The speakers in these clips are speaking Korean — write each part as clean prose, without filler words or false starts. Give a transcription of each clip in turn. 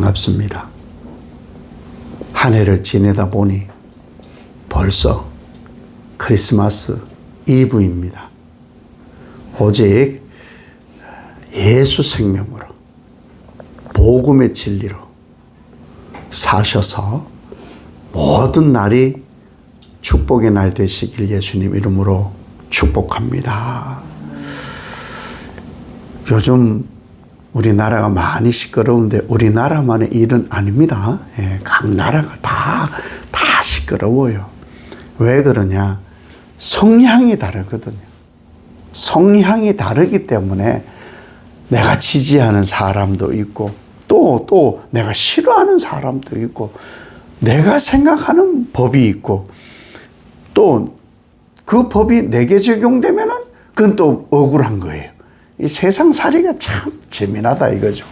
반갑습니다. 한 해를 지내다 보니 벌써 크리스마스 이브입니다. 오직 예수 생명으로 복음의 진리로 사셔서 모든 날이 축복의 날 되시길 예수님 이름으로 축복합니다. 요즘 우리나라가 많이 시끄러운데 우리나라만의 일은 아닙니다. 각 나라가 다 시끄러워요. 왜 그러냐? 성향이 다르거든요. 성향이 다르기 때문에 내가 지지하는 사람도 있고 또 내가 싫어하는 사람도 있고 내가 생각하는 법이 있고 또 그 법이 내게 적용되면은 그건 또 억울한 거예요. 이 세상살이가 참 재미나다 이거죠.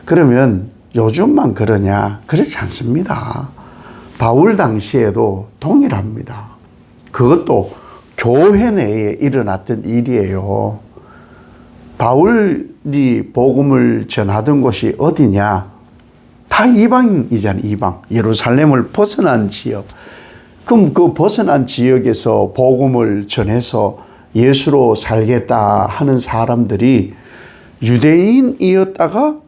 그러면 요즘만 그러냐? 그렇지 않습니다. 바울 당시에도 동일합니다. 그것도 교회 내에 일어났던 일이에요. 바울이 복음을 전하던 곳이 어디냐? 다 이방이잖아요. 이방. 예루살렘을 벗어난 지역. 그럼 그 벗어난 지역에서 복음을 전해서 예수로 살겠다 하는 사람들이 유대인이었다가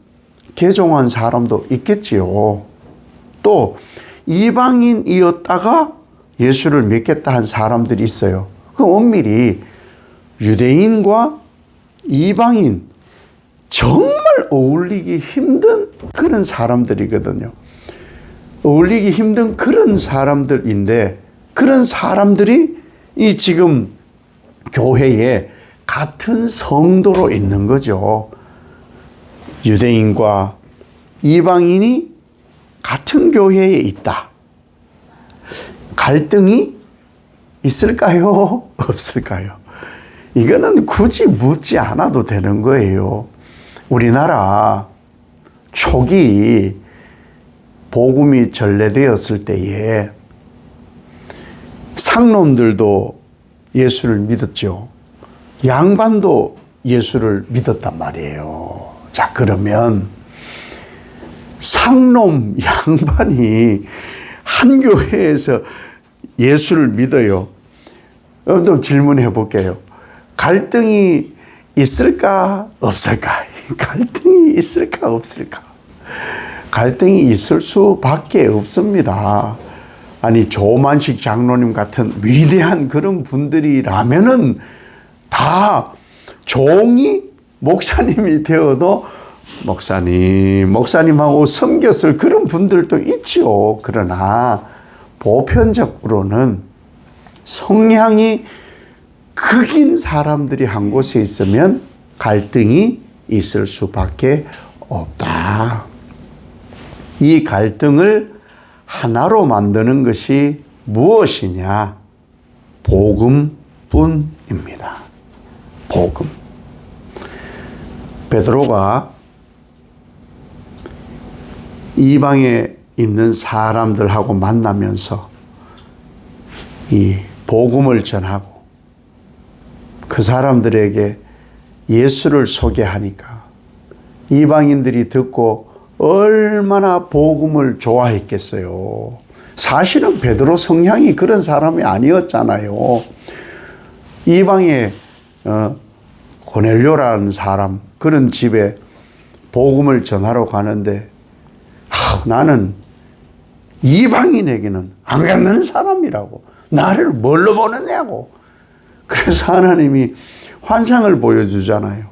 개종한 사람도 있겠지요. 또 이방인이었다가 예수를 믿겠다 한 사람들이 있어요. 그 엄밀히 유대인과 이방인 정말 어울리기 힘든 그런 사람들이거든요. 어울리기 힘든 그런 사람들인데 그런 사람들이 이 지금 교회에 같은 성도로 있는 거죠. 유대인과 이방인이 같은 교회에 있다. 갈등이 있을까요? 없을까요? 이거는 굳이 묻지 않아도 되는 거예요. 우리나라 초기 복음이 전래되었을 때에 상놈들도 예수를 믿었죠. 양반도 예수를 믿었단 말이에요. 자, 그러면 상놈 양반이 한 교회에서 예수를 믿어요. 또 질문해 볼게요. 갈등이 있을까 없을까? 갈등이 있을까 없을까? 갈등이 있을 수밖에 없습니다. 아니 조만식 장로님 같은 위대한 그런 분들이라면은 다 종이 목사님이 되어도 목사님하고 섬겼을 그런 분들도 있죠. 그러나 보편적으로는 성향이 극인 사람들이 한 곳에 있으면 갈등이 있을 수밖에 없다. 이 갈등을 하나로 만드는 것이 무엇이냐? 복음뿐입니다. 복음. 베드로가 이방에 있는 사람들하고 만나면서 이 복음을 전하고 그 사람들에게 예수를 소개하니까 이방인들이 듣고 얼마나 복음을 좋아했겠어요. 사실은 베드로 성향이 그런 사람이 아니었잖아요. 이방에 고넬료라는 사람 그런 집에 복음을 전하러 가는데 나는 이방인에게는 안 갖는 사람이라고 나를 뭘로 보느냐고. 그래서 하나님이 환상을 보여주잖아요.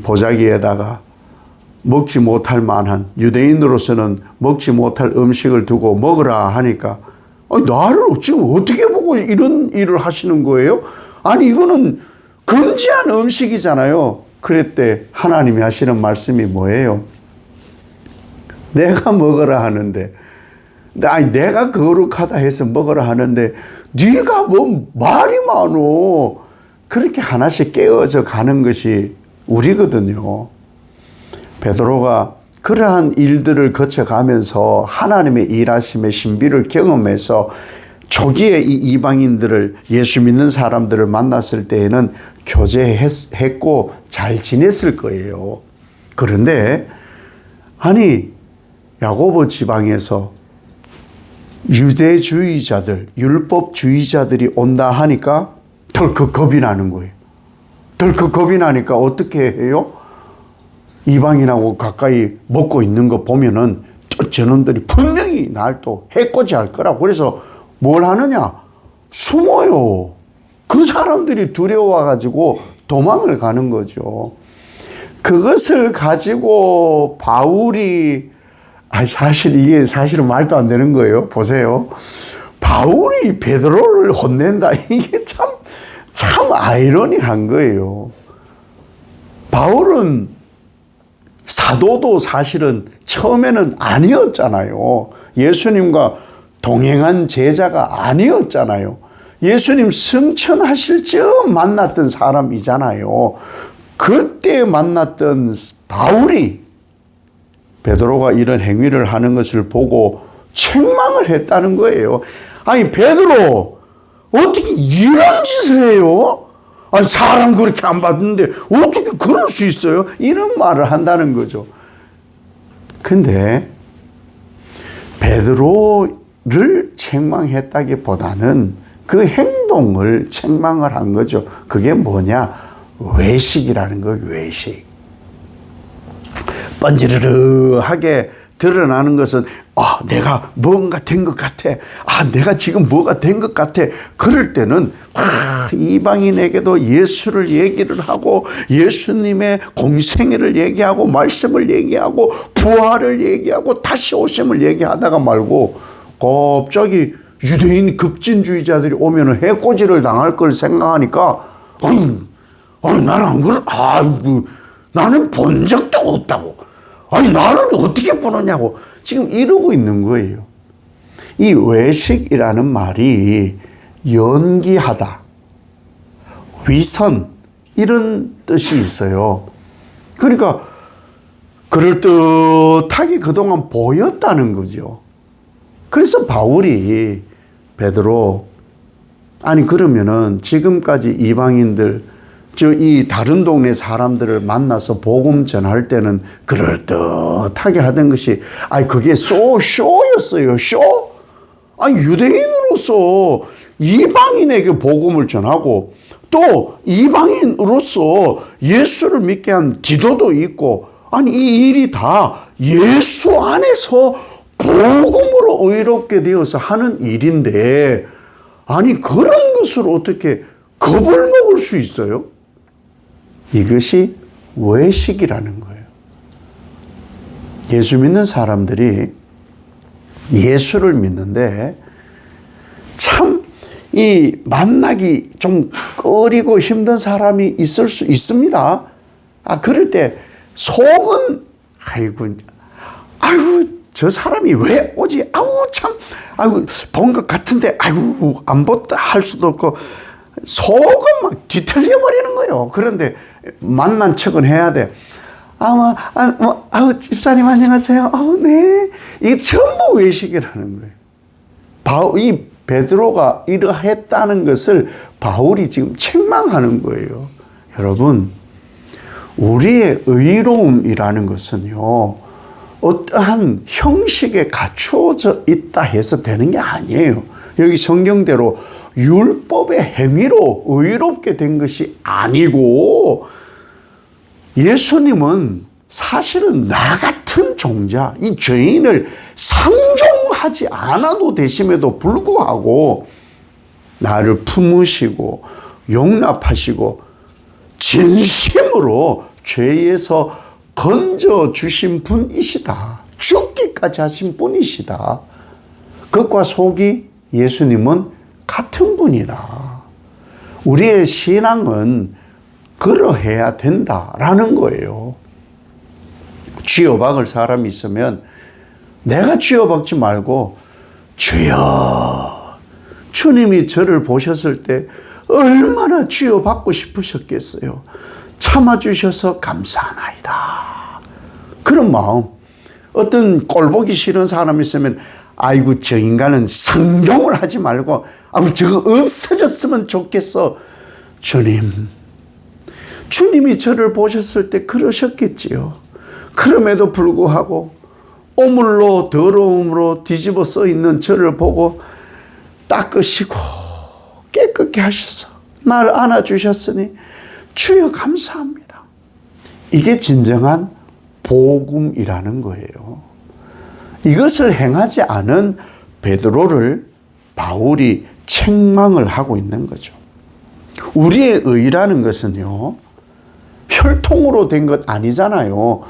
보자기에다가 먹지 못할 만한 유대인으로서는 먹지 못할 음식을 두고 먹으라 하니까 나를 지금 어떻게 보고 이런 일을 하시는 거예요? 아니 이거는 금지한 음식이잖아요. 그랬대 하나님이 하시는 말씀이 뭐예요? 내가 먹으라 하는데 아니 내가 거룩하다 해서 먹으라 하는데 네가 뭐 말이 많어. 그렇게 하나씩 깨어져 가는 것이 우리거든요. 베드로가 그러한 일들을 거쳐가면서 하나님의 일하심의 신비를 경험해서 초기에 이 이방인들을 예수 믿는 사람들을 만났을 때에는 교제했고 잘 지냈을 거예요. 그런데 아니 야고보 지방에서 유대주의자들, 율법주의자들이 온다 하니까 덜컥 겁이 나는 거예요. 덜컥 겁이 나니까 어떻게 해요? 이방인하고 가까이 먹고 있는 거 보면은 또 저놈들이 분명히 날 또 해코지 할 거라고. 그래서 뭘 하느냐? 숨어요. 그 사람들이 두려워가지고 도망을 가는 거죠. 그것을 가지고 바울이 사실 이게 사실은 말도 안 되는 거예요. 보세요. 바울이 베드로를 혼낸다. 이게 참 아이러니한 거예요. 바울은 사도도 사실은 처음에는 아니었잖아요. 예수님과 동행한 제자가 아니었잖아요. 예수님 승천하실 즈음 만났던 사람이잖아요. 그때 만났던 바울이 베드로가 이런 행위를 하는 것을 보고 책망을 했다는 거예요. 아니 베드로 어떻게 이런 짓을 해요? 아니 사람 그렇게 안 봤는데 어떻게 그럴 수 있어요? 이런 말을 한다는 거죠. 근데 베드로를 책망했다기보다는 그 행동을 책망을 한 거죠. 그게 뭐냐? 외식이라는 거예요. 외식. 번지르르하게 드러나는 것은 내가 뭔가 된 것 같아. 내가 지금 뭐가 된 것 같아. 그럴 때는 이방인에게도 예수를 얘기를 하고 예수님의 공생애를 얘기하고 말씀을 얘기하고 부활을 얘기하고 다시 오심을 얘기하다가 말고 갑자기 유대인 급진주의자들이 오면 해코지를 당할 걸 생각하니까 나는 안 그래. 나는 본 적도 없다고. 나를 어떻게 보느냐고 지금 이러고 있는 거예요. 이 외식이라는 말이 연기하다, 위선 이런 뜻이 있어요. 그러니까 그럴듯하게 그동안 보였다는 거죠. 그래서 바울이 베드로 그러면은 지금까지 이방인들 이 다른 동네 사람들을 만나서 복음 전할 때는 그럴듯하게 하던 것이 그게 쇼였어요. 쇼? 유대인으로서 이방인에게 복음을 전하고 또 이방인으로서 예수를 믿게 한 기도도 있고 이 일이 다 예수 안에서 복음으로 의롭게 되어서 하는 일인데 그런 것을 어떻게 겁을 먹을 수 있어요? 이것이 외식이라는 거예요. 예수 믿는 사람들이 예수를 믿는데 참 이 만나기 좀 꺼리고 힘든 사람이 있을 수 있습니다. 그럴 때 속은 저 사람이 왜 오지? 본 것 같은데 안 봤다 할 수도 없고 속은 막 뒤틀려 버리는 거예요. 그런데 만난 척은 해야 돼. 집사님 안녕하세요. 네. 이게 전부 외식이라는 거예요. 이 베드로가 이러했다는 것을 바울이 지금 책망하는 거예요. 여러분, 우리의 의로움이라는 것은요, 어떠한 형식에 갖추어져 있다 해서 되는 게 아니에요. 여기 성경대로 율법의 행위로 의롭게 된 것이 아니고 예수님은 사실은 나 같은 종자, 이 죄인을 상종하지 않아도 되심에도 불구하고 나를 품으시고 용납하시고 진심으로 죄에서 건져주신 분이시다. 죽기까지 하신 분이시다. 겉과 속이 예수님은 같은 분이다. 우리의 신앙은 그러해야 된다라는 거예요. 쥐어박을 사람이 있으면 내가 쥐어박지 말고 주여, 주님이 저를 보셨을 때 얼마나 쥐어박고 싶으셨겠어요. 참아주셔서 감사하나이다. 그런 마음. 어떤 꼴보기 싫은 사람이 있으면 저 인간은 상종을 하지 말고 저거 없어졌으면 좋겠어. 주님이 저를 보셨을 때 그러셨겠지요. 그럼에도 불구하고 오물로 더러움으로 뒤집어 써 있는 저를 보고 닦으시고 깨끗게 하셔서 나를 안아주셨으니 주여 감사합니다. 이게 진정한 복음이라는 거예요. 이것을 행하지 않은 베드로를 바울이 책망을 하고 있는 거죠. 우리의 의라는 것은요, 혈통으로 된 것 아니잖아요.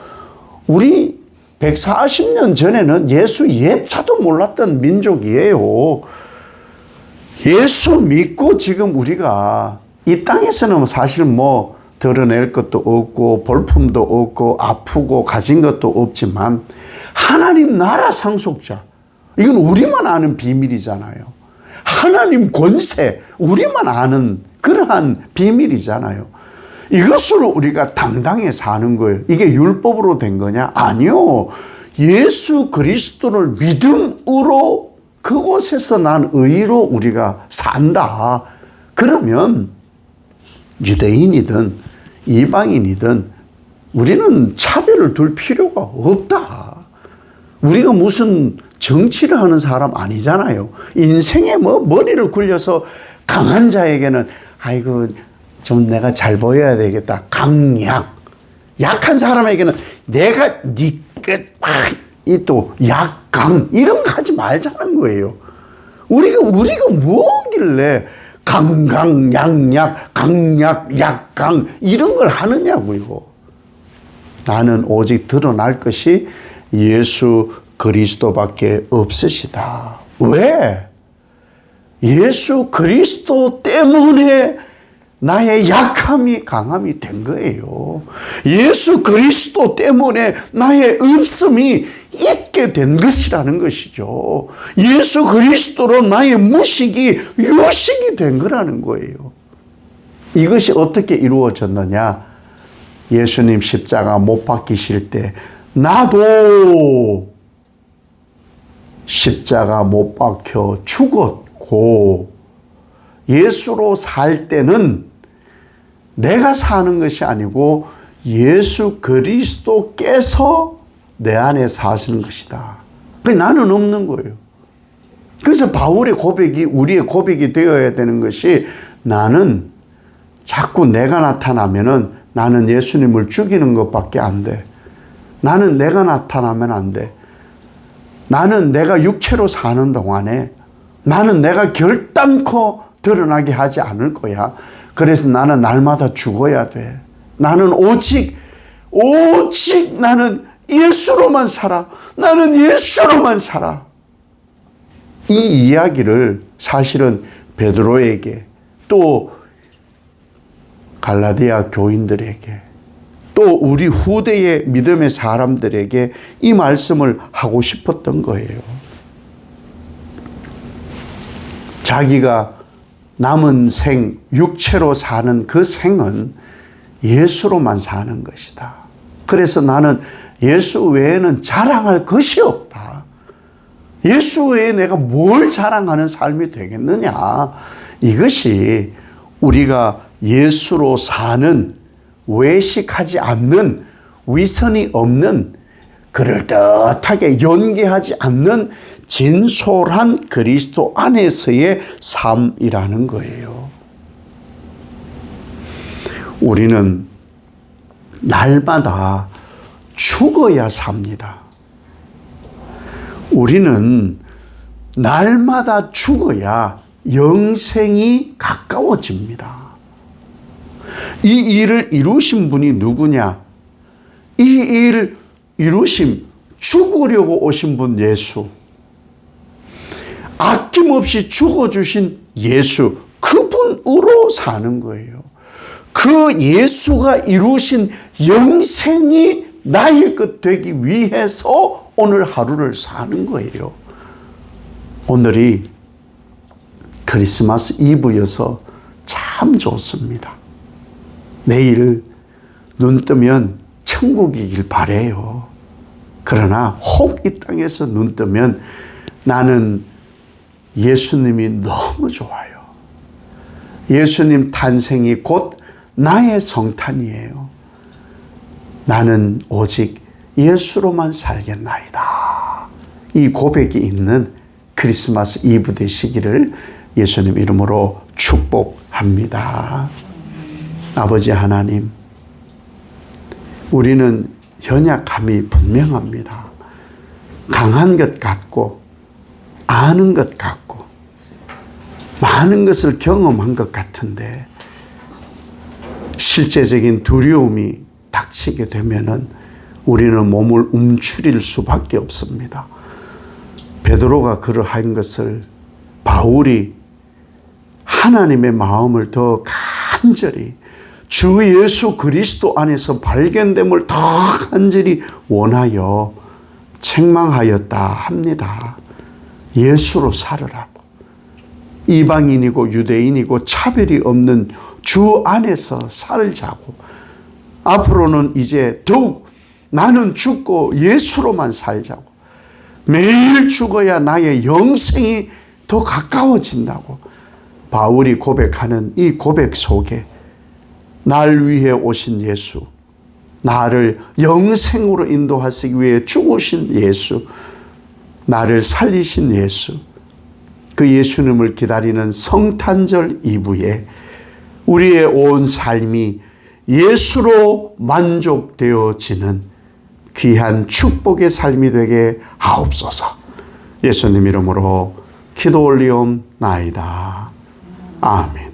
우리 140년 전에는 예수 예자도 몰랐던 민족이에요. 예수 믿고 지금 우리가 이 땅에서는 사실 뭐 드러낼 것도 없고 볼품도 없고 아프고 가진 것도 없지만 하나님 나라 상속자, 이건 우리만 아는 비밀이잖아요. 하나님 권세, 우리만 아는 그러한 비밀이잖아요. 이것으로 우리가 당당히 사는 거예요. 이게 율법으로 된 거냐? 아니요. 예수 그리스도를 믿음으로 그곳에서 난 의로 우리가 산다. 그러면 유대인이든 이방인이든 우리는 차별을 둘 필요가 없다. 우리가 무슨 정치를 하는 사람 아니잖아요. 인생에 뭐 머리를 굴려서 강한 자에게는 아이고 좀 내가 잘 보여야 되겠다. 강약. 약한 사람에게는 내가 이 또 약강 이런 거 하지 말자는 거예요. 우리가 뭐길래 강강 양약 강약 약강 이런 걸 하느냐고요. 나는 오직 드러날 것이 예수 그리스도밖에 없으시다. 왜? 예수 그리스도 때문에 나의 약함이 강함이 된 거예요. 예수 그리스도 때문에 나의 없음이 있게 된 것이라는 것이죠. 예수 그리스도로 나의 무식이 유식이 된 거라는 거예요. 이것이 어떻게 이루어졌느냐? 예수님 십자가 못 박히실 때 나도 십자가 못 박혀 죽었고 예수로 살 때는 내가 사는 것이 아니고 예수 그리스도께서 내 안에 사시는 것이다. 나는 없는 거예요. 그래서 바울의 고백이 우리의 고백이 되어야 되는 것이 나는 자꾸 내가 나타나면은 나는 예수님을 죽이는 것밖에 안 돼. 나는 내가 나타나면 안 돼. 나는 내가 육체로 사는 동안에 나는 내가 결단코 드러나게 하지 않을 거야. 그래서 나는 날마다 죽어야 돼. 나는 오직 나는 예수로만 살아. 나는 예수로만 살아. 이 이야기를 사실은 베드로에게 또 갈라디아 교인들에게 또 우리 후대의 믿음의 사람들에게 이 말씀을 하고 싶었던 거예요. 자기가 남은 생, 육체로 사는 그 생은 예수로만 사는 것이다. 그래서 나는 예수 외에는 자랑할 것이 없다. 예수 외에 내가 뭘 자랑하는 삶이 되겠느냐. 이것이 우리가 예수로 사는 외식하지 않는 위선이 없는 그럴듯하게 연기하지 않는 진솔한 그리스도 안에서의 삶이라는 거예요. 우리는 날마다 죽어야 삽니다. 우리는 날마다 죽어야 영생이 가까워집니다. 이 일을 이루신 분이 누구냐? 이 일을 이루심, 죽으려고 오신 분 예수. 아낌없이 죽어주신 예수, 그분으로 사는 거예요. 그 예수가 이루신 영생이 나의 것 되기 위해서 오늘 하루를 사는 거예요. 오늘이 크리스마스 이브여서 참 좋습니다. 내일 눈 뜨면 천국이길 바래요. 그러나 혹 이 땅에서 눈 뜨면 나는 예수님이 너무 좋아요. 예수님 탄생이 곧 나의 성탄이에요. 나는 오직 예수로만 살겠나이다. 이 고백이 있는 크리스마스 이브 되시기를 예수님 이름으로 축복합니다. 아버지 하나님, 우리는 연약함이 분명합니다. 강한 것 같고 아는 것 같고 많은 것을 경험한 것 같은데 실제적인 두려움이 닥치게 되면은 우리는 몸을 움츠릴 수밖에 없습니다. 베드로가 그러한 것을 바울이 하나님의 마음을 더 간절히 주 예수 그리스도 안에서 발견됨을 더 간절히 원하여 책망하였다 합니다. 예수로 살으라고. 이방인이고 유대인이고 차별이 없는 주 안에서 살자고. 앞으로는 이제 더욱 나는 죽고 예수로만 살자고. 매일 죽어야 나의 영생이 더 가까워진다고. 바울이 고백하는 이 고백 속에 날 위해 오신 예수, 나를 영생으로 인도하시기 위해 죽으신 예수, 나를 살리신 예수, 그 예수님을 기다리는 성탄절 이브에 우리의 온 삶이 예수로 만족되어지는 귀한 축복의 삶이 되게 하옵소서. 예수님 이름으로 기도 올리옵나이다. 아멘.